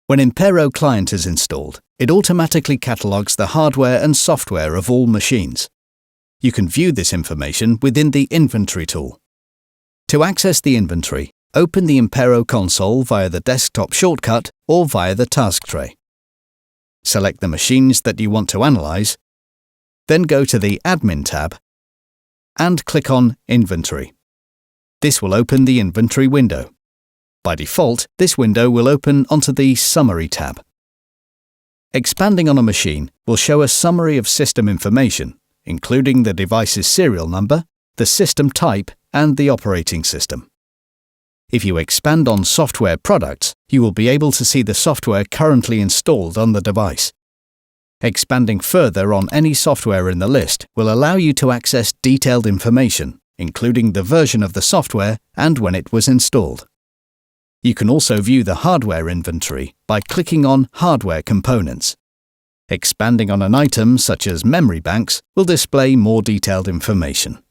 When Impero Client is installed, it automatically catalogues the hardware and software of all machines. You can view this information within the Inventory tool. To access the inventory, open the Impero console via the desktop shortcut or via the task tray. Select the machines that you want to analyze, then go to the Admin tab and click on Inventory. This will open the Inventory window. By default, this window will open onto the Summary tab. Expanding on a machine will show a summary of system information, including the device's serial number, the system type, and the operating system. If you expand on Software Products, you will be able to see the software currently installed on the device. Expanding further on any software in the list will allow you to access detailed information, including the version of the software and when it was installed. You can also view the hardware inventory by clicking on Hardware Components. Expanding on an item such as memory banks will display more detailed information.